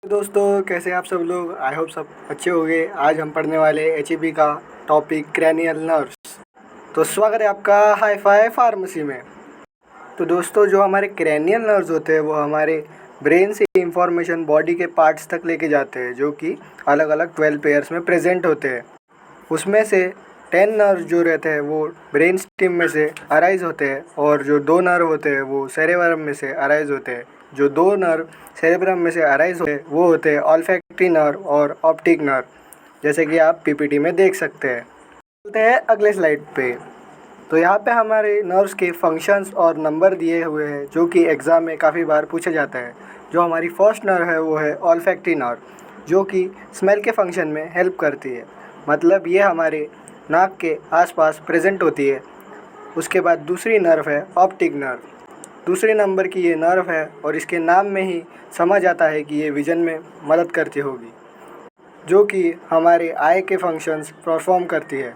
दोस्तों कैसे हैं आप सब लोग। आई होप सब अच्छे होंगे। आज हम पढ़ने वाले एचईबी का टॉपिक क्रैनियल नर्व्स। तो स्वागत है आपका हाई फाई फार्मेसी में। तो दोस्तों जो हमारे क्रैनियल नर्व्स होते हैं वो हमारे ब्रेन से इंफॉर्मेशन बॉडी के पार्ट्स तक लेके जाते हैं, जो कि अलग अलग 12 पेयर्स में प्रेजेंट होते हैं। उसमें से 10 नर्व जो रहते हैं वो ब्रेन स्टेम में से अराइज होते हैं, और जो 2 नर्व होते हैं वो सेरेब्रम में से अराइज होते हैं। जो 2 नर्व सेरेब्रम में से अराइज होते हैं वो होते हैं ऑल्फैक्टरी नर्व और ऑप्टिक नर्व, जैसे कि आप पीपीटी में देख सकते हैं। चलते हैं अगले स्लाइड पे। तो यहाँ पे हमारे नर्व्स के फंक्शंस और नंबर दिए हुए हैं, जो कि एग्ज़ाम में काफ़ी बार पूछा जाता है। जो हमारी फर्स्ट नर्व है वो है ऑल्फैक्टरी नर्व, जो कि स्मेल के फंक्शन में हेल्प करती है। मतलब ये हमारे नाक के आसपास प्रेजेंट होती है। उसके बाद दूसरी नर्व है ऑप्टिक नर्व। दूसरे नंबर की ये नर्व है और इसके नाम में ही समझ आता है कि ये विज़न में मदद करती होगी, जो कि हमारे आई के फंक्शंस परफॉर्म करती है,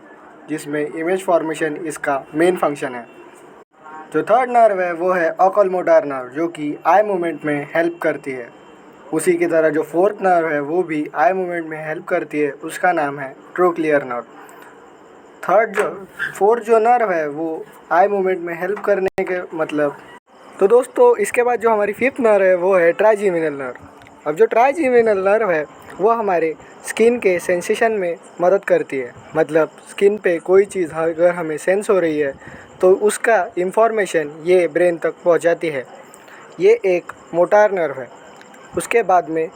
जिसमें इमेज फॉर्मेशन इसका मेन फंक्शन है। जो थर्ड नर्व है वो है ओकुलोमोटर नर्व, जो कि आई मूवमेंट में हेल्प करती है। उसी की तरह जो फोर्थ नर्व है वो भी आई मूवमेंट में हेल्प करती है, उसका नाम है ट्रोक्लियर नर्व। फोर्थ जो नर्व है वो आई मूवमेंट में हेल्प करने के मतलब। तो दोस्तों इसके बाद जो हमारी फिफ्थ नर्व है वो है ट्राइजेमिनल नर्व। अब जो ट्राइजेमिनल नर्व है वो हमारे स्किन के सेंसेशन में मदद करती है। मतलब स्किन पे कोई चीज़ अगर हमें सेंस हो रही है तो उसका इंफॉर्मेशन ये ब्रेन तक पहुंचाती है। ये एक मोटार नर्व है। उसके बाद में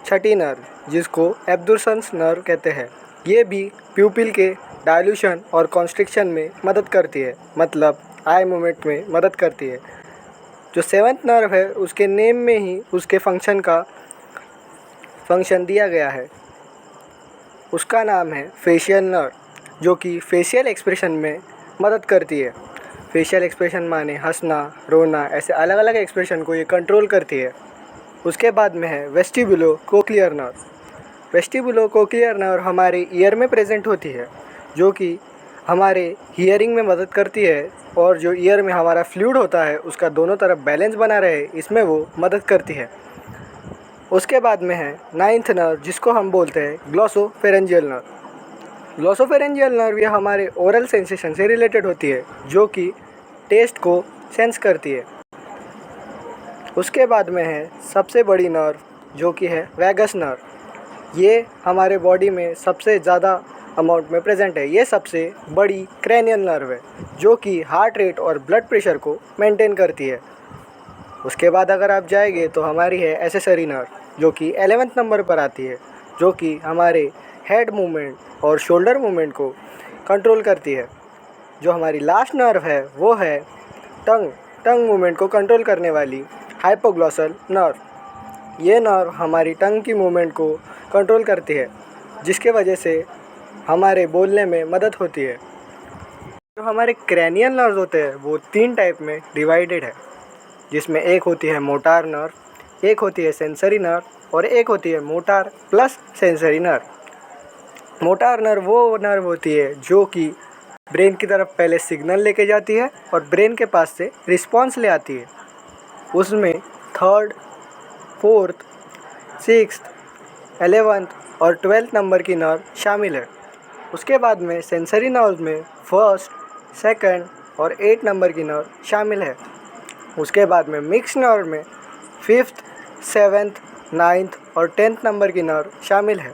छठी नर्व, जिसको एब्डक्शंस नर्व कहते हैं, ये भी प्यूपिल के डायल्यूशन और कॉन्स्ट्रिक्शन में मदद करती है, मतलब आई मूवमेंट में मदद करती है। जो सेवन्थ नर्व है उसके नेम में ही उसके फंक्शन दिया गया है। उसका नाम है फेशियल नर्व, जो कि फेशियल एक्सप्रेशन में मदद करती है। फेशियल एक्सप्रेशन माने हंसना, रोना, ऐसे अलग अलग एक्सप्रेशन को ये कंट्रोल करती है। उसके बाद में है वेस्टिबुलो कोक्लियर नर्व। वेस्टिबुलो कोक्लियर नर्व हमारे ईयर में प्रेजेंट होती है, जो कि हमारे हियरिंग में मदद करती है, और जो ईयर में हमारा फ्लूइड होता है उसका दोनों तरफ बैलेंस बना रहे इसमें वो मदद करती है। उसके बाद में है नाइन्थ नर्व, जिसको हम बोलते हैं ग्लॉसोफेरेंजियल नर्व। ग्लॉसोफेरेंजियल नर्व ये हमारे ओरल सेंसेशन से रिलेटेड होती है, जो कि टेस्ट को सेंस करती है। उसके बाद में है सबसे बड़ी नर्व, जो कि है वैगस नर्व। ये हमारे बॉडी में सबसे ज़्यादा अमाउंट में प्रेजेंट है। ये सबसे बड़ी क्रैनियल नर्व है, जो कि हार्ट रेट और ब्लड प्रेशर को मेंटेन करती है। उसके बाद अगर आप जाएंगे तो हमारी है एसेसरी नर्व, जो कि 11वें नंबर पर आती है, जो कि हमारे हेड मूवमेंट और शोल्डर मूवमेंट को कंट्रोल करती है। जो हमारी लास्ट नर्व है वो है टंग मूवमेंट को कंट्रोल करने वाली हाइपोग्लॉसल नर्व। ये नर्व हमारी टंग की मूवमेंट को कंट्रोल करती है, जिसके वजह से हमारे बोलने में मदद होती है। जो हमारे क्रैनियल नर्व्स होते हैं वो 3 टाइप में डिवाइडेड है, जिसमें एक होती है मोटार नर्व, एक होती है सेंसरी नर्व, और एक होती है motor plus sensory nerve. Motor nerve वो नर्व होती है जो कि ब्रेन की तरफ पहले सिग्नल लेके जाती है और ब्रेन के पास से रिस्पॉन्स ले आती है। उसमें थर्ड, फोर्थ, सिक्स्थ, 11th और 12th नंबर की नर्व शामिल है। उसके बाद में सेंसरी नर्व में फर्स्ट, सेकंड और 8 नंबर की नर्व शामिल है। उसके बाद में मिक्स नर्व में 5th, 7th, 9th और 10th नंबर की नर्व शामिल है।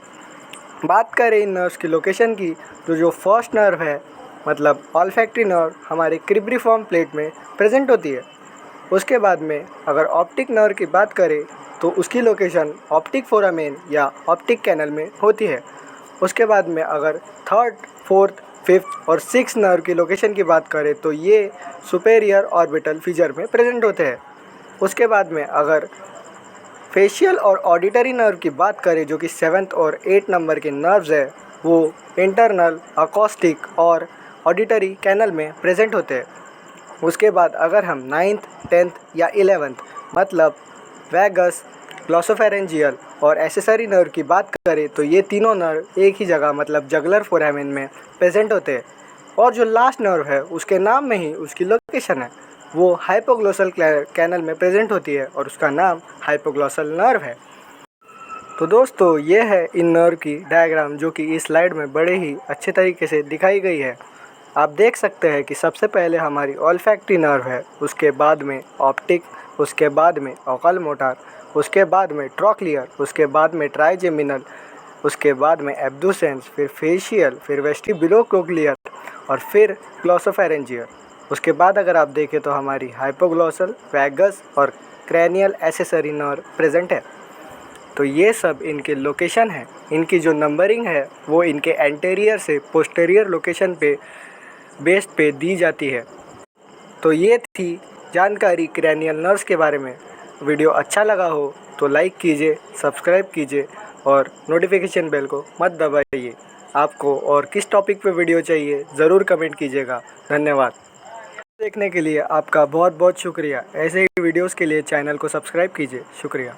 बात करें इन नर्व्स की लोकेशन की, तो जो फर्स्ट नर्व है मतलब ऑल्फैक्टरी नर्व हमारे क्रिब्रिफॉर्म प्लेट में प्रेजेंट होती है। उसके बाद में अगर ऑप्टिक नर्व की बात करें तो उसकी लोकेशन ऑप्टिक फोरामेन या ऑप्टिक कैनल में होती है। उसके बाद में अगर थर्ड, फोर्थ, फिफ्थ और सिक्स नर्व की लोकेशन की बात करें तो ये सुपेरियर ऑर्बिटल फिजर में प्रेजेंट होते हैं। उसके बाद में अगर फेशियल और ऑडिटरी नर्व की बात करें, जो कि 7th और 8 नंबर के नर्व्स है, वो इंटरनल, अकॉस्टिक और ऑडिटरी कैनल में प्रेजेंट होते हैं। उसके बाद अगर हम 9th, 10th या 11th मतलब वैगस, ग्लॉसोफेरेंजियल और एसेसरी नर्व की बात करें तो ये तीनों नर्व एक ही जगह मतलब जगलर फोरामेन में प्रेजेंट होते हैं। और जो लास्ट नर्व है उसके नाम में ही उसकी लोकेशन है, वो हाइपोग्लॉसल कैनल में प्रेजेंट होती है और उसका नाम हाइपोग्लॉसल नर्व है। तो दोस्तों ये है इन नर्व की डायग्राम जो कि इस स्लाइड में बड़े ही अच्छे तरीके से दिखाई गई है। आप देख सकते हैं कि सबसे पहले हमारी ऑल्फैक्टरी नर्व है, उसके बाद में ऑप्टिक, उसके बाद में ओकल मोटर, उसके बाद में ट्रॉक्लियर, उसके बाद में ट्राइजेमिनल, उसके बाद में एब्डुसेंस, फिर फेशियल, फिर वेस्टिबुलोकोक्लियर और फिर ग्लॉसोफेरेंजियल। उसके बाद अगर आप देखें तो हमारी हाइपोग्लॉसल, वैगस और क्रैनियल एक्सेसरी नर्व प्रेजेंट है। तो ये सब इनके लोकेशन है। इनकी जो नंबरिंग है वो इनके एंटीरियर से पोस्टीरियर लोकेशन पे बेस्ड पे दी जाती है। तो ये थी जानकारी क्रैनियल नर्व्स के बारे में। वीडियो अच्छा लगा हो तो लाइक कीजिए, सब्सक्राइब कीजिए और नोटिफिकेशन बेल को मत दबाइए। आपको और किस टॉपिक पे वीडियो चाहिए ज़रूर कमेंट कीजिएगा। धन्यवाद। देखने के लिए आपका बहुत बहुत शुक्रिया। ऐसे ही वीडियोस के लिए चैनल को सब्सक्राइब कीजिए। शुक्रिया।